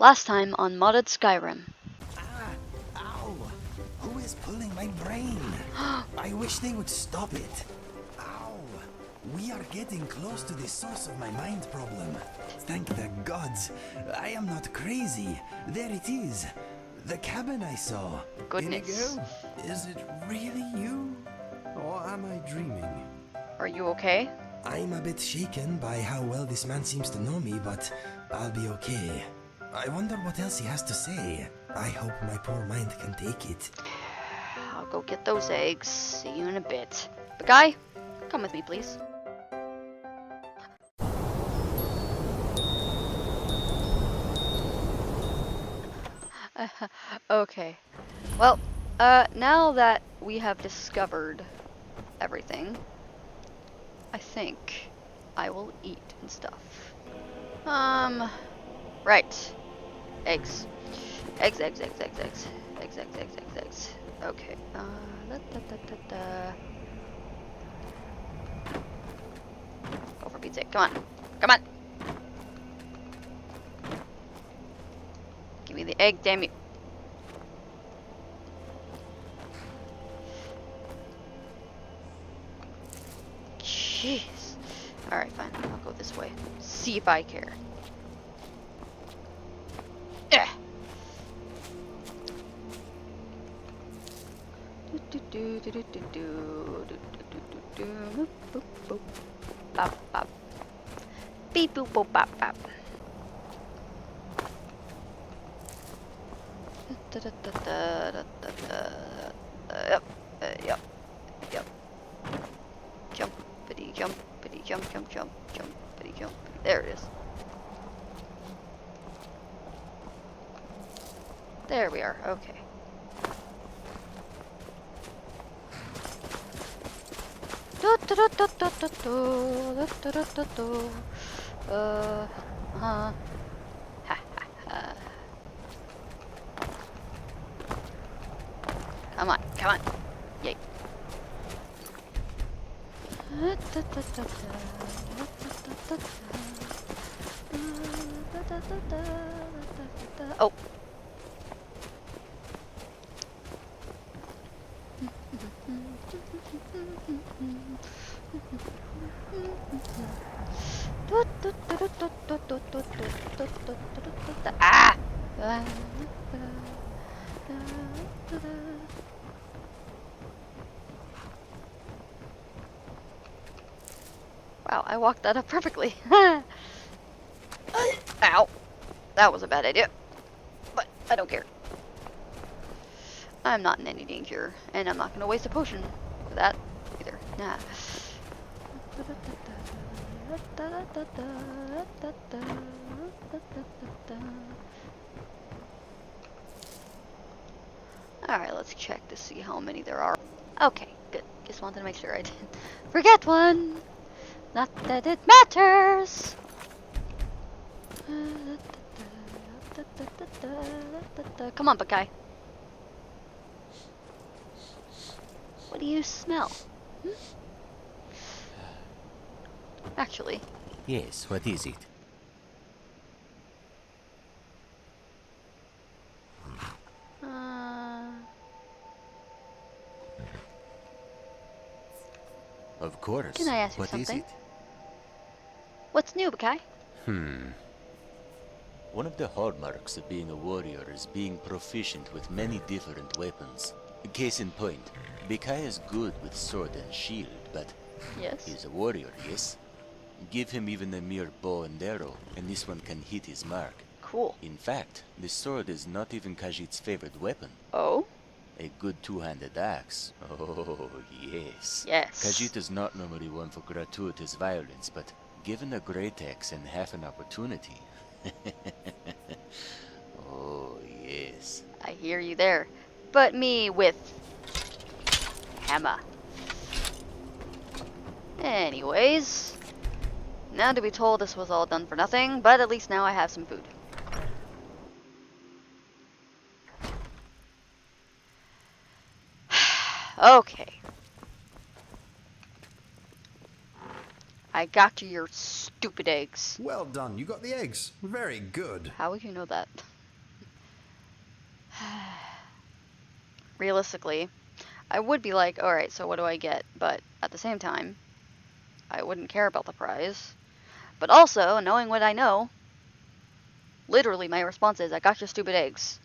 Last time on modded Skyrim. Ah, ow! Who is pulling my brain? I wish they would stop it. Ow! We are getting close to the source of my mind problem. Thank the gods. I am not crazy. There it is. The cabin I saw. Goodness. Inigo, is it really you? Or am I dreaming? Are you okay? I'm a bit shaken by how well this man seems to know me, but I'll be okay. I wonder what else he has to say. I hope my poor mind can take it. I'll go get those eggs. See you in a bit. Bikhai, come with me, please. Okay. Well, now that we have discovered everything, I think I will eat and stuff. Right. Eggs. Eggs. Okay. Oh, for Pete's sake. Come on. Come on. Give me the egg, damn you. Jeez. Alright, fine. I'll go this way. See if I care. Yeah. Bop bop. Beep boop boop bop bop. Yep. Yep. Jumpity jump. Jumpity jump. There it is. There we are. Okay. Come on. Yay. Oh. Ah! Wow, I walked that up perfectly. Ow. That was a bad idea. But I don't care. I'm not in any danger, and I'm not going to waste a potion for that either. Nah. Alright, let's check to see how many there are. Okay, good. Just wanted to make sure I didn't forget one. Not that it matters. Come on, Bikhai. What do you smell? Actually. Yes, what is it? Of course. Can I ask you what something? Is it? What's new, Bikhai? One of the hallmarks of being a warrior is being proficient with many different weapons. Case in point, Bikhai is good with sword and shield, but Yes. he's a warrior, yes? Give him even a mere bow and arrow, and this one can hit his mark. Cool. In fact, the sword is not even Khajiit's favorite weapon. Oh? A good two-handed axe. Oh, yes. Yes. Khajiit is not normally one for gratuitous violence, but given a great axe and half an opportunity... oh, yes. I hear you there. But me with... hammer. Anyways... Now to be told this was all done for nothing, but at least now I have some food. Okay. I got you your stupid eggs. Well done, you got the eggs. Very good. How would you know that? Realistically, I would be like, alright, so what do I get? But at the same time, I wouldn't care about the prize. But also, knowing what I know, literally my response is, I got your stupid eggs.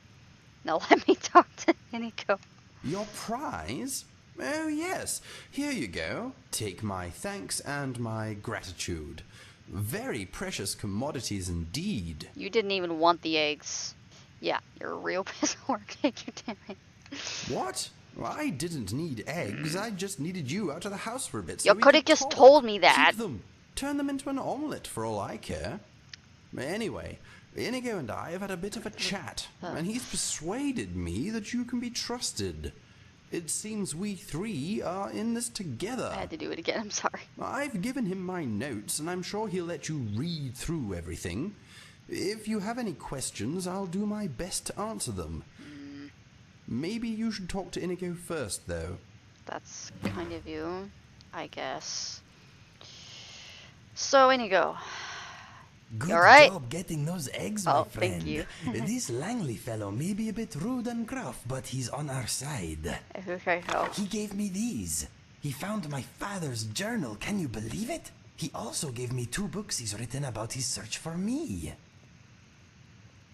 Now let me talk to Inigo. Your prize? Oh, yes. Here you go. Take my thanks and my gratitude. Very precious commodities indeed. You didn't even want the eggs. Yeah, you're a real piece of work. Take your damn it. What? Well, I didn't need eggs. I just needed you out of the house for a bit. You we could have could just talk. told me that. Keep them. Turn them into an omelette for all I care. Anyway, Inigo and I have had a bit of a chat, and he's persuaded me that you can be trusted. It seems we three are in this together. I had to do it again, I'm sorry. I've given him my notes, and I'm sure he'll let you read through everything. If you have any questions, I'll do my best to answer them. Maybe you should talk to Inigo first, though. That's kind of you, I guess. So, Inigo. Good You alright? job getting those eggs, Oh, my friend. thank you. This Langley fellow may be a bit rude and gruff, but he's on our side. Okay, so. He gave me these. He found my father's journal. Can you believe it? He also gave me 2 books he's written about his search for me.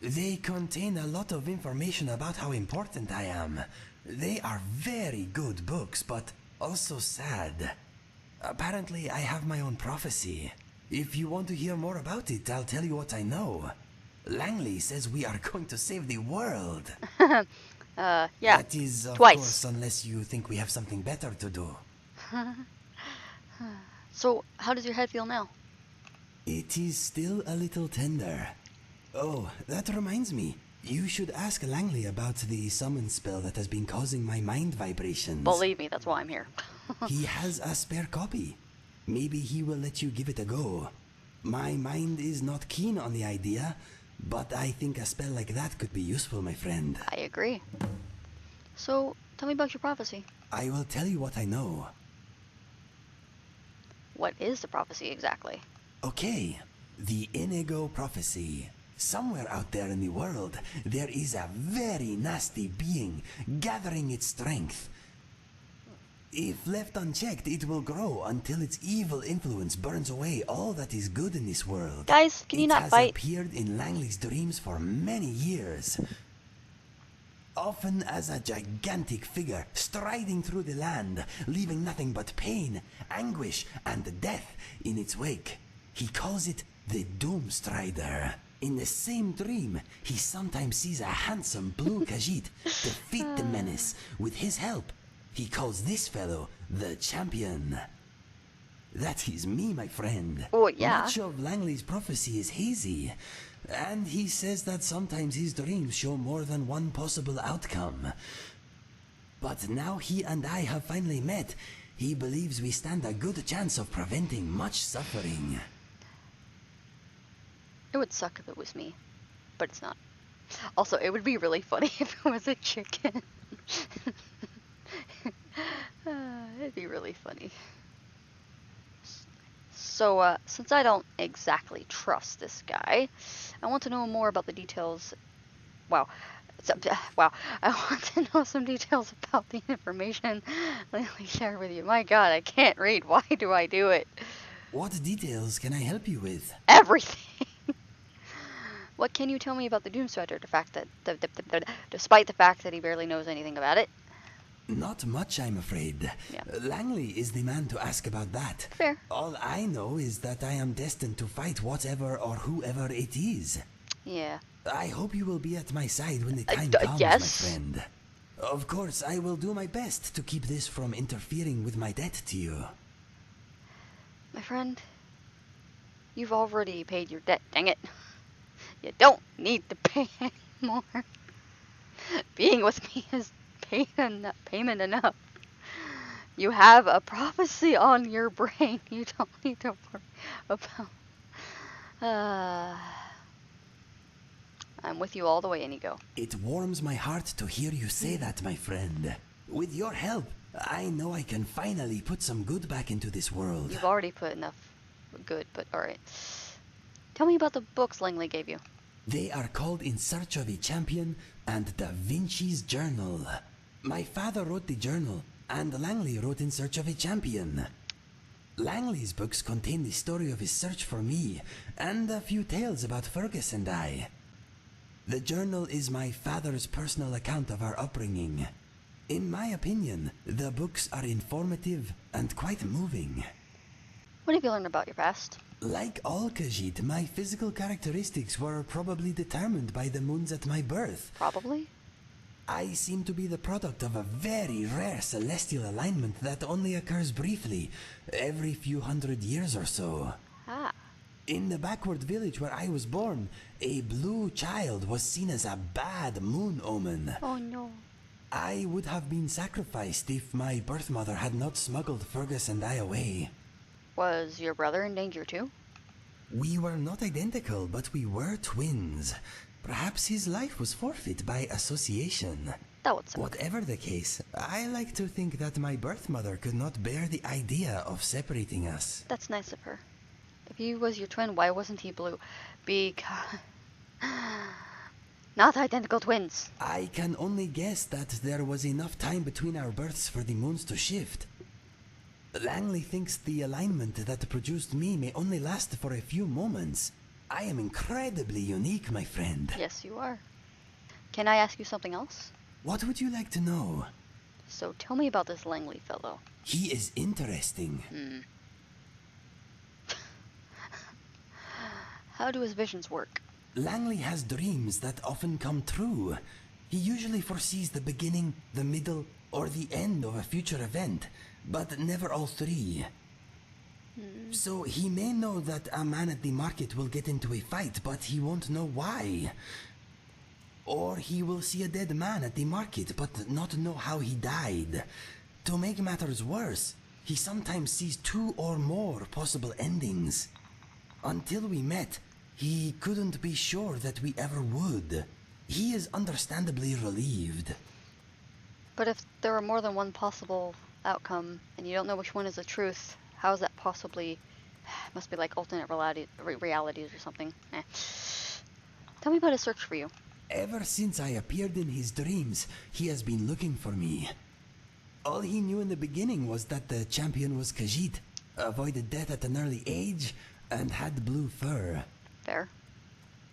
They contain a lot of information about how important I am. They are very good books, but also sad. Apparently, I have my own prophecy. If you want to hear more about it, I'll tell you what I know. Langley says we are going to save the world. Yeah. That is, of Twice. course, unless you think we have something better to do. So, how does your head feel now? It is still a little tender. Oh, that reminds me. You should ask Langley about the summon spell that has been causing my mind vibrations. Believe me, that's why I'm here. He has a spare copy. Maybe he will let you give it a go. My mind is not keen on the idea, but I think a spell like that could be useful, my friend. I agree. So, tell me about your prophecy. I will tell you what I know. What is the prophecy exactly? Okay, the Inigo prophecy. Somewhere out there in the world, there is a very nasty being gathering its strength. If left unchecked, it will grow until its evil influence burns away all that is good in this world. Guys, can you not It bite? has appeared in Langley's dreams for many years. Often as a gigantic figure striding through the land, leaving nothing but pain, anguish, and death in its wake. He calls it the Doomstrider. In the same dream, he sometimes sees a handsome blue Khajiit defeat the menace with his help. He calls this fellow the Champion. That is me, my friend. Oh, yeah. Much of Langley's prophecy is hazy, and he says that sometimes his dreams show more than one possible outcome. But now he and I have finally met. He believes we stand a good chance of preventing much suffering. It would suck if it was me, but it's not. Also, it would be really funny if it was a chicken. It'd be really funny. So, since I don't exactly trust this guy, I want to know more about the details. Wow. Wow. I want to know some details about the information Langley shared with you. My god, I can't read. Why do I do it? What details can I help you with? Everything! What can you tell me about the Doomstrider, despite the fact that he barely knows anything about it? Not much, I'm afraid. Yeah. Langley is the man to ask about that. Fair. All I know is that I am destined to fight whatever or whoever it is. Yeah. I hope you will be at my side when the time comes, yes. my friend. Of course, I will do my best to keep this from interfering with my debt to you. My friend, you've already paid your debt, dang it. You don't need to pay anymore. Being with me is payment enough. You have a prophecy on your brain. You don't need to worry about... I'm with you all the way, Inigo. It warms my heart to hear you say that, my friend. With your help, I know I can finally put some good back into this world. You've already put enough good, but alright. Tell me about the books Langley gave you. They are called In Search of a Champion and Da Vinci's Journal. My father wrote the journal, and Langley wrote In Search of a Champion. Langley's books contain the story of his search for me, and a few tales about Fergus and I. The journal is my father's personal account of our upbringing. In my opinion, the books are informative and quite moving. What have you learned about your past? Like all Khajiit, my physical characteristics were probably determined by the moons at my birth. Probably? I seem to be the product of a very rare celestial alignment that only occurs briefly, every few hundred years or so. Ah. In the backward village where I was born, a blue child was seen as a bad moon omen. Oh no. I would have been sacrificed if my birth mother had not smuggled Fergus and I away. Was your brother in danger too? We were not identical, but we were twins. Perhaps his life was forfeit by association. That would suck. Whatever the case, I like to think that my birth mother could not bear the idea of separating us. That's nice of her. If he was your twin, why wasn't he blue? Because... Not identical twins. I can only guess that there was enough time between our births for the moons to shift. Langley thinks the alignment that produced me may only last for a few moments. I am incredibly unique, my friend. Yes, you are. Can I ask you something else? What would you like to know? So tell me about this Langley fellow. He is interesting. How do his visions work? Langley has dreams that often come true. He usually foresees the beginning, the middle, or the end of a future event, but never all three. So he may know that a man at the market will get into a fight, but he won't know why. Or he will see a dead man at the market, but not know how he died. To make matters worse, he sometimes sees 2 or more possible endings. Until we met, he couldn't be sure that we ever would. He is understandably relieved. But if there are more than one possible outcome, and you don't know which one is the truth, how is that possibly... Must be like alternate realities or something. Tell me about his search for you. Ever since I appeared in his dreams, he has been looking for me. All he knew in the beginning was that the champion was Khajiit, avoided death at an early age, and had blue fur. Fair.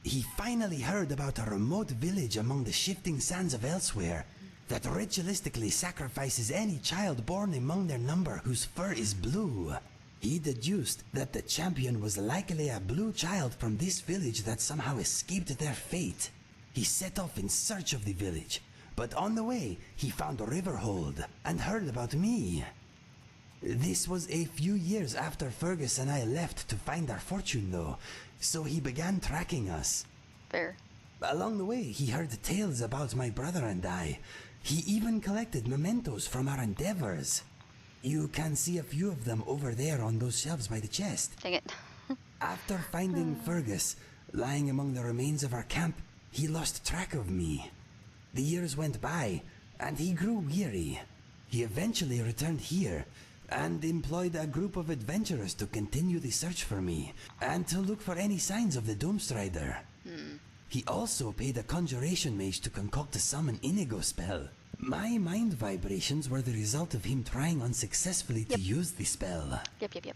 He finally heard about a remote village among the shifting sands of elsewhere that ritualistically sacrifices any child born among their number whose fur is blue. He deduced that the champion was likely a blue child from this village that somehow escaped their fate. He set off in search of the village, but on the way he found a Riverhold and heard about me. This was a few years after Fergus and I left to find our fortune though, so he began tracking us. Fair. Along the way he heard tales about my brother and I. He even collected mementos from our endeavors. You can see a few of them over there on those shelves by the chest. Dang it. After finding Fergus, lying among the remains of our camp, he lost track of me. The years went by, and he grew weary. He eventually returned here, and employed a group of adventurers to continue the search for me, and to look for any signs of the Doomstrider. He also paid a conjuration mage to concoct a summon Inigo Spell. My mind vibrations were the result of him trying unsuccessfully to use the spell. Yep.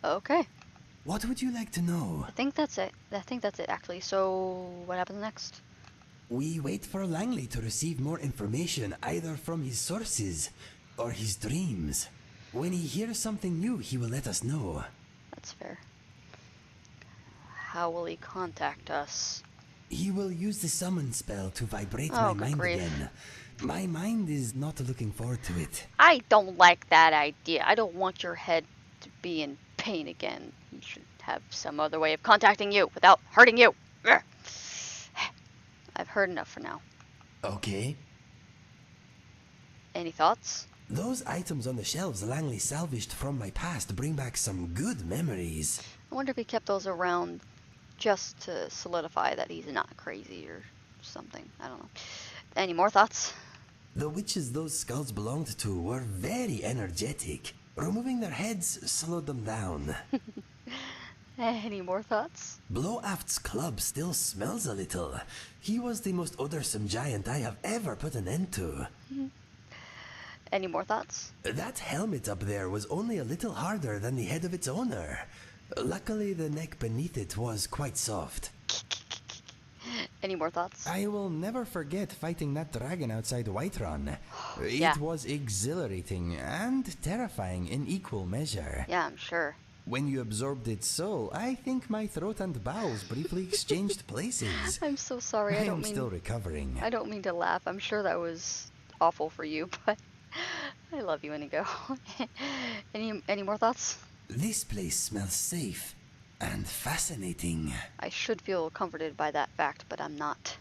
Okay. What would you like to know? I think that's it. Actually. So, what happens next? We wait for Langley to receive more information, either from his sources or his dreams. When he hears something new, he will let us know. That's fair. How will he contact us? He will use the summon spell to vibrate my mind again. My mind is not looking forward to it. I don't like that idea. I don't want your head to be in pain again. You should have some other way of contacting you without hurting you. Ugh. I've heard enough for now. Okay. Any thoughts? Those items on the shelves Langley salvaged from my past bring back some good memories. I wonder if he kept those around just to solidify that he's not crazy or something. I don't know. Any more thoughts? The witches those skulls belonged to were very energetic. Removing their heads slowed them down. Any more thoughts? Blow-Aft's club still smells a little. He was the most odorsome giant I have ever put an end to. Any more thoughts? That helmet up there was only a little harder than the head of its owner. Luckily, the neck beneath it was quite soft. Any more thoughts? I will never forget fighting that dragon outside Whiterun. Yeah. It was exhilarating and terrifying in equal measure. Yeah, I'm sure. When you absorbed its soul, I think my throat and bowels briefly exchanged places. I'm so sorry. I am still recovering. I don't mean to laugh. I'm sure that was awful for you, but I love you, Inigo. Any more thoughts? This place smells safe and fascinating. I should feel comforted by that fact, but I'm not.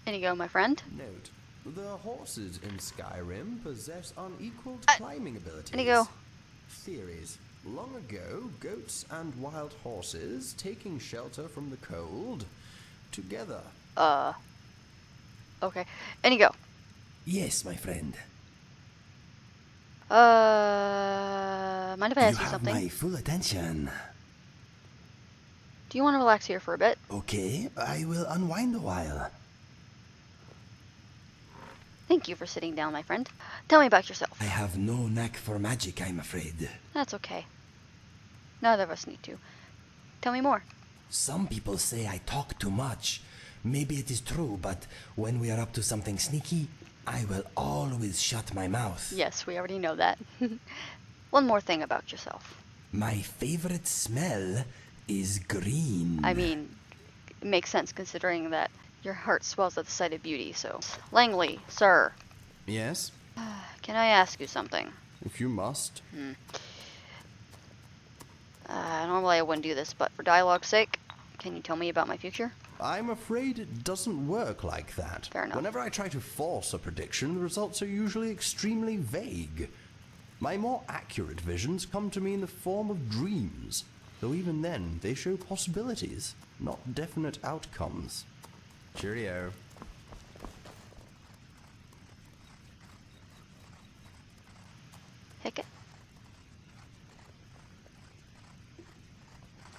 Inigo, my friend. Note, the horses in Skyrim possess unequaled climbing abilities. Inigo. Theories. Long ago, goats and wild horses, taking shelter from the cold, together. Okay. Inigo. Yes, my friend. Mind if I ask you have something? my full attention. Do you want to relax here for a bit? Okay, I will unwind a while. Thank you for sitting down, my friend. Tell me about yourself. I have no knack for magic, I'm afraid. That's okay. Neither of us need to. Tell me more. Some people say I talk too much. Maybe it is true, but when we are up to something sneaky, I will always shut my mouth. Yes, we already know that. One more thing about yourself. My favorite smell is green. I mean, it makes sense considering that your heart swells at the sight of beauty, so... Langley, sir, Yes, can I ask you something? if you must. Normally I wouldn't do this, but for dialogue's sake, can you tell me about my future? I'm afraid it doesn't work like that. Fair enough. Whenever I try to force a prediction, the results are usually extremely vague. My more accurate visions come to me in the form of dreams, though even then they show possibilities, not definite outcomes. Cheerio. Heck it.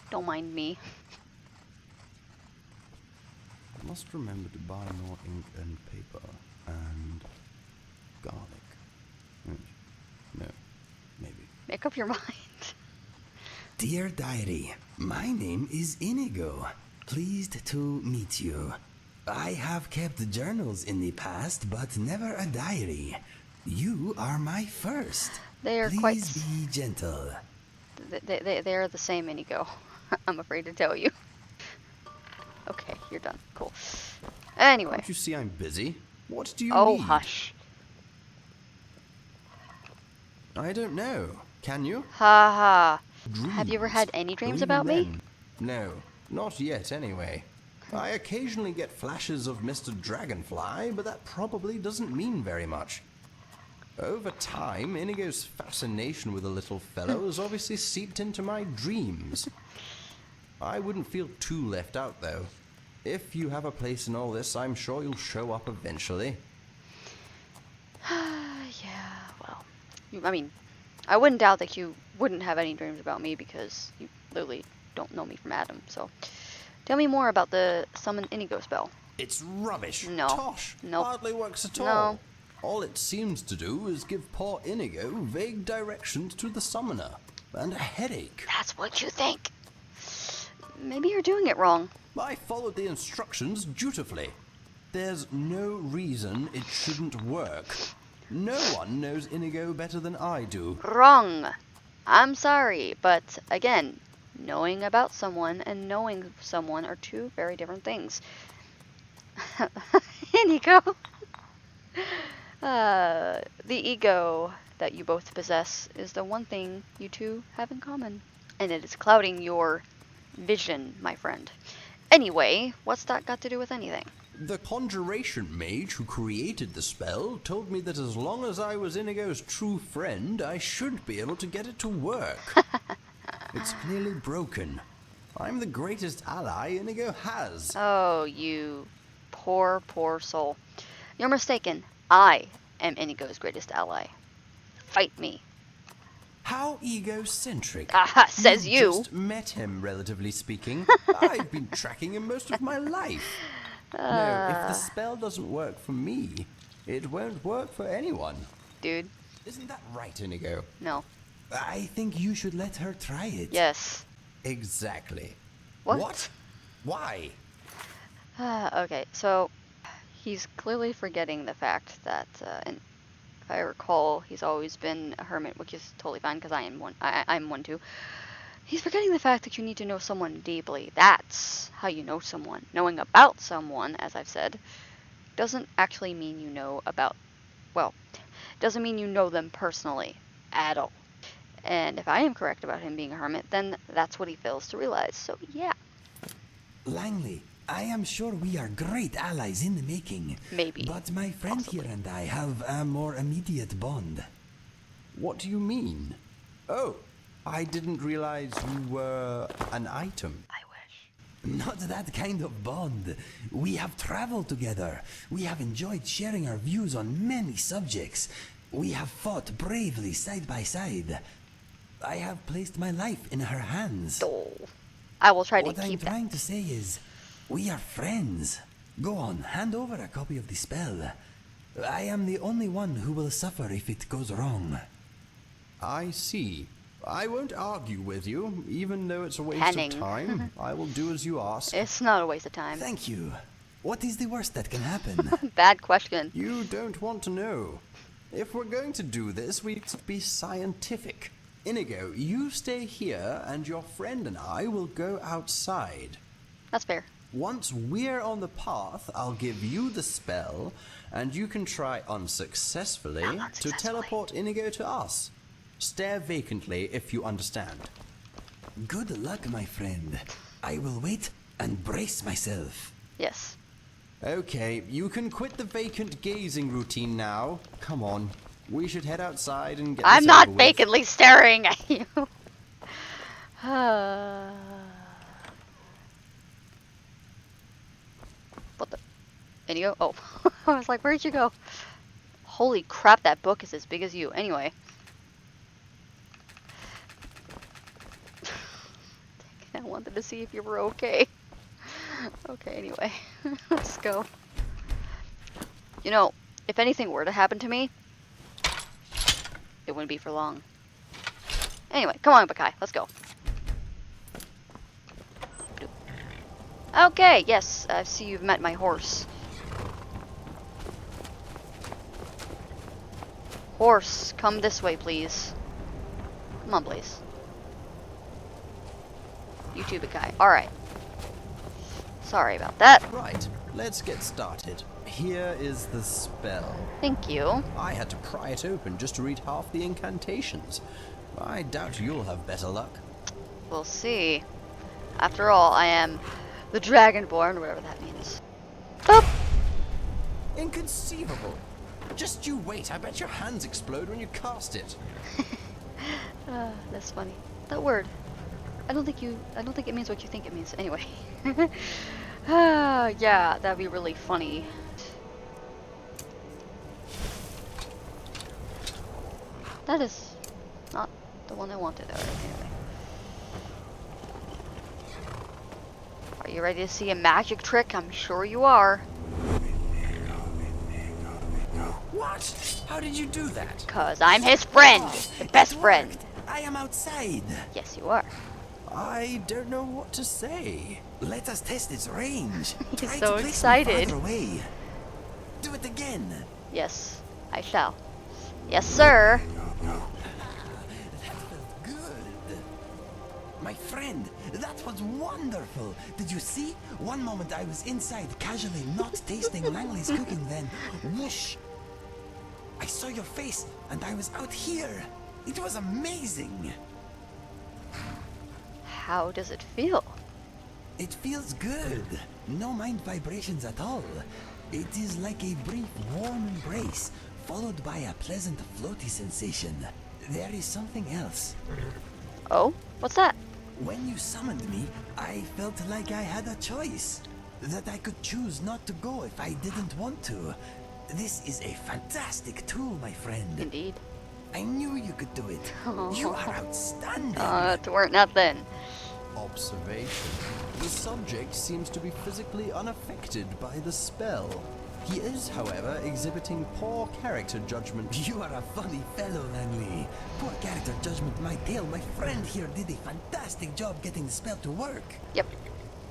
Don't mind me. I must remember to buy more ink and paper and garlic. No, maybe. Make up your mind. Dear Diary, my name is Inigo. Pleased to meet you. I have kept journals in the past, but never a diary. You are my first. They are Please quite... be gentle. They are the same, Inigo. I'm afraid to tell you. Okay, you're done. Cool. Anyway. Don't you see I'm busy? What do you Oh, need? hush. I don't know. Can you? Ha ha. Dreams. Have you ever had any Though dreams even about me? then- No, not yet anyway. I occasionally get flashes of Mr. Dragonfly, but that probably doesn't mean very much. Over time, Inigo's fascination with the little fellow has obviously seeped into my dreams. I wouldn't feel too left out, though. If you have a place in all this, I'm sure you'll show up eventually. Yeah, well, I mean, I wouldn't doubt that you wouldn't have any dreams about me because you literally don't know me from Adam, so... Tell me more about the summon Inigo spell. It's rubbish. No. Tosh. Nope. Hardly works at No. all. All it seems to do is give poor Inigo vague directions to the summoner. And a headache. That's what you think. Maybe you're doing it wrong. I followed the instructions dutifully. There's no reason it shouldn't work. No one knows Inigo better than I do. Wrong. I'm sorry, but again, knowing about someone and knowing someone are two very different things. Inigo. The ego that you both possess is the one thing you two have in common. And it is clouding your vision, my friend. Anyway, what's that got to do with anything? The conjuration mage who created the spell told me that as long as I was Inigo's true friend, I should be able to get it to work. It's clearly broken. I'm the greatest ally Inigo has. Oh, you poor, poor soul. You're mistaken. I am Inigo's greatest ally. Fight me. How egocentric. Aha, says You've you. just met him, relatively speaking. I've been tracking him most of my life. No, if the spell doesn't work for me, it won't work for anyone. Dude, Isn't that right, Inigo? no. I think you should let her try it. Yes. Exactly. What? Why? Okay, so he's clearly forgetting the fact that, and if I recall, he's always been a hermit, which is totally fine because I am one. I'm one too. He's forgetting the fact that you need to know someone deeply. That's how you know someone. Knowing about someone, as I've said, doesn't actually mean you know about, well, doesn't mean you know them personally at all. And if I am correct about him being a hermit, then that's what he fails to realize. So, yeah. Langley, I am sure we are great allies in the making. Maybe. But my friend Possibly. here and I have a more immediate bond. What do you mean? Oh, I didn't realize you were an item. I wish. Not that kind of bond. We have traveled together. We have enjoyed sharing our views on many subjects. We have fought bravely side by side. I have placed my life in her hands. Oh. I will try to What I'm keep that. trying to say is, we are friends. Go on, hand over a copy of the spell. I am the only one who will suffer if it goes wrong. I see. I won't argue with you, even though it's a waste Penning. of time. I will do as you ask. It's not a waste of time. Thank you. What is the worst that can happen? Bad question. You don't want to know. If we're going to do this, we need to be scientific. Inigo, you stay here, and your friend and I will go outside. That's fair. Once we're on the path, I'll give you the spell, and you can try unsuccessfully to Unsuccessfully. teleport Inigo to us. Stare vacantly if you understand. Good luck, my friend. I will wait and brace myself. Yes. Okay, you can quit the vacant gazing routine now. Come on. We should head outside and get I'm this not over with. vacantly staring at you. What the? Inigo? Oh. I was like, where'd you go? Holy crap, that book is as big as you. Anyway. I wanted to see if you were okay. Okay, anyway. Let's go. You know, if anything were to happen to me, it wouldn't be for long. Anyway, come on, Bikhai. Let's go. Okay, yes. I see you've met my horse. Horse, come this way, please. Come on, please. You too, Bikhai. Alright. Sorry about that. Right, let's get started. Here is the spell. Thank you. I had to pry it open just to read half the incantations. I doubt you'll have better luck. We'll see. After all, I am the Dragonborn, whatever that means. Boop! Inconceivable. Just you wait, I bet your hands explode when you cast it. That's funny. That word. I don't think it means what you think it means. Anyway. Yeah, that'd be really funny. That is not the one I wanted. Alright, anyway. Are you ready to see a magic trick? I'm sure you are. What? How did you do that? 'Cause I'm his friend. The best It friend. worked. I am outside. Yes, you are. I don't know what to say. Let us test its range. He's Try so to place me excited. farther away. Do it again. Yes, I shall. Yes, sir. That felt good. My friend, that was wonderful. Did you see? One moment I was inside, casually not tasting Langley's cooking, then whoosh. I saw your face, and I was out here. It was amazing. How does it feel? It feels good. No mind vibrations at all. It is like a brief warm embrace, followed by a pleasant floaty sensation. There is something else. Oh, what's that? When you summoned me, I felt like I had a choice. That I could choose not to go if I didn't want to. This is a fantastic tool, my friend. Indeed. I knew you could do it. You are outstanding. Not then. Observation. The subject seems to be physically unaffected by the spell. He is, however, exhibiting poor character judgment. You are a funny fellow, Langley. Poor character judgment, my tail. My friend here did a fantastic job getting the spell to work. Yep.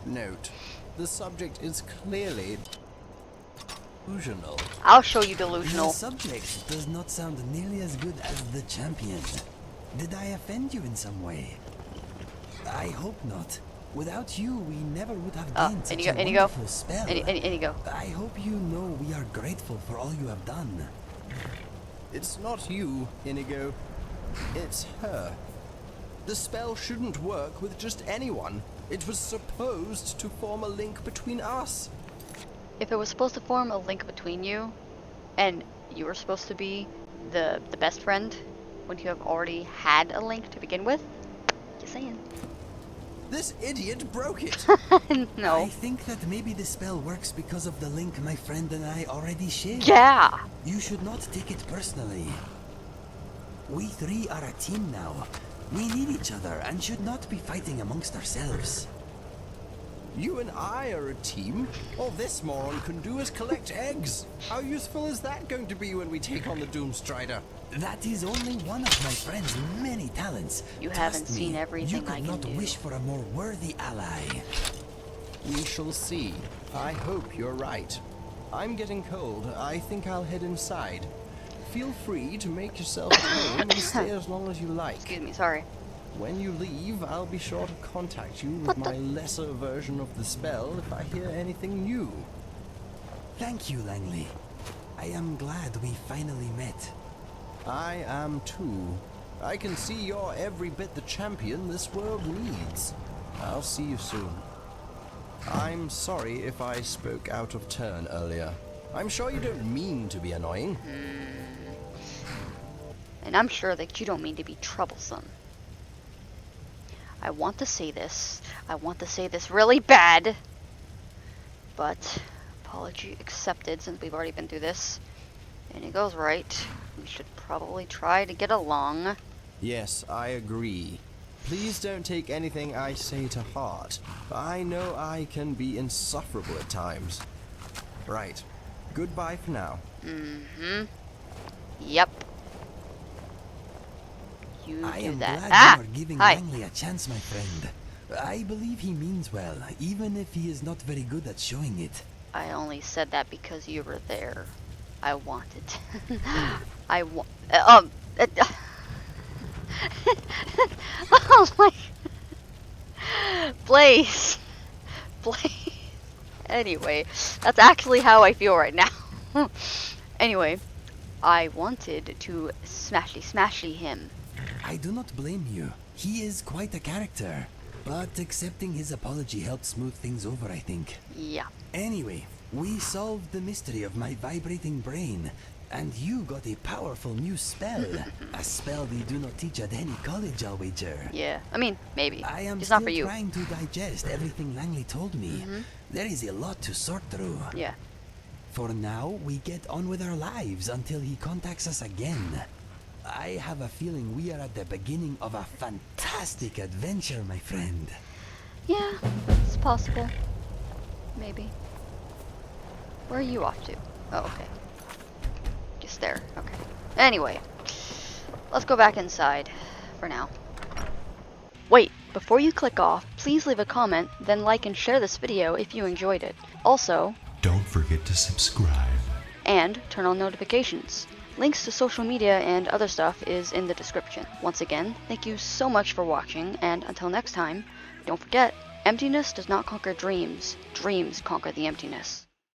Note, the subject is clearly delusional. I'll show you The delusional. subject does not sound nearly as good as the champion. Did I offend you in some way? I hope not. Without you, we never would have gained such a wonderful spell. Inigo. I hope you know we are grateful for all you have done. It's not you, Inigo. It's her. The spell shouldn't work with just anyone. It was supposed to form a link between us. If it was supposed to form a link between you, and you were supposed to be the best friend, when you have already had a link to begin with, just saying. This idiot broke it. No. I think that maybe the spell works because of the link my friend and I already share. Yeah. You should not take it personally. We three are a team now. We need each other and should not be fighting amongst ourselves. You and I are a team. All this moron can do is collect eggs. How useful is that going to be when we take on the Doomstrider? That is only one of my friend's many talents. You Trust haven't me, seen everything you I could can not do. wish for a more worthy ally. We shall see. I hope you're right. I'm getting cold. I think I'll head inside. Feel free to make yourself at home and stay as long as you like. Excuse me, sorry. When you leave, I'll be sure to contact you with my lesser version of the spell if I hear anything new. Thank you, Langley. I am glad we finally met. I am too. I can see you're every bit the champion this world needs. I'll see you soon. I'm sorry if I spoke out of turn earlier. I'm sure you don't mean to be annoying. And I'm sure that you don't mean to be troublesome. I want to say this. I want to say this really bad. But apology accepted since we've already been through this. And it goes right. We should probably try to get along. Yes, I agree. Please don't take anything I say to heart. I know I can be insufferable at times. Right. Goodbye for now. Mm-hmm. Yep. You I do am that. glad you are giving Hi. Langley a chance, my friend. I believe he means well, even if he is not very good at showing it. I only said that because you were there. I wanted. I want. Oh my. Blaze. Blaze. Anyway, that's actually how I feel right now. Anyway, I wanted to smashy him. I do not blame you. He is quite a character. But accepting his apology helped smooth things over, I think. Yeah. Anyway, we solved the mystery of my vibrating brain. And you got a powerful new spell. A spell they do not teach at any college, I'll wager. Yeah. I mean, maybe. I am It's still not for you. trying to digest everything Langley told me. There is a lot to sort through. Yeah. For now, we get on with our lives until he contacts us again. I have a feeling we are at the beginning of a fantastic adventure, my friend. Yeah, it's possible. Maybe. Where are you off to? Oh, okay. Just there. Okay. Anyway, let's go back inside for now. Wait, before you click off, please leave a comment, then like and share this video if you enjoyed it. Also, don't forget to subscribe. And turn on notifications. Links to social media and other stuff is in the description. Once again, thank you so much for watching, and until next time, don't forget, emptiness does not conquer dreams. Dreams conquer the emptiness.